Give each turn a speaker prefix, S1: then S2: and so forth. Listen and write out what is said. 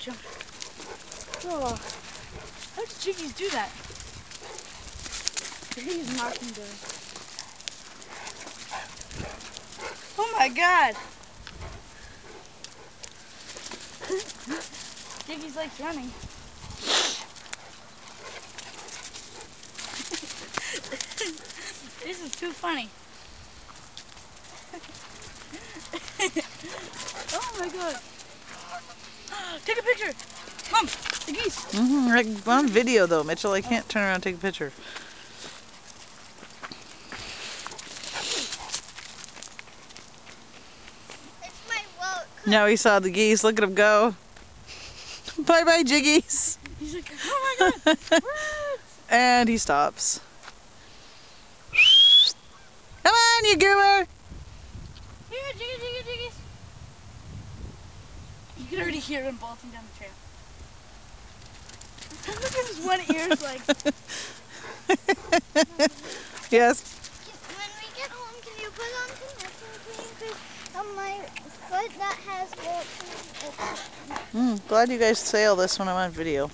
S1: jump. Oh. How did Jiggies do that? He's knocking down. Oh my god! Jiggies likes running. This is too funny. Oh my god. Take a picture. Mom, the geese.
S2: Like on video though, Mitchell. I can't turn around and take a picture.
S3: It's my boat.
S2: Now he saw the geese. Look at him go. Bye bye, Jiggies.
S1: He's like, oh my god.
S2: And he stops. Come on, you goober.
S1: Here, Jiggies. You can already hear him bolting down the trail. Look at his one ear's like.
S2: Yes.
S3: When we get home, can you put on some nesting cream? Because on my foot that has bolts.
S2: Glad you guys sail this when I'm on video.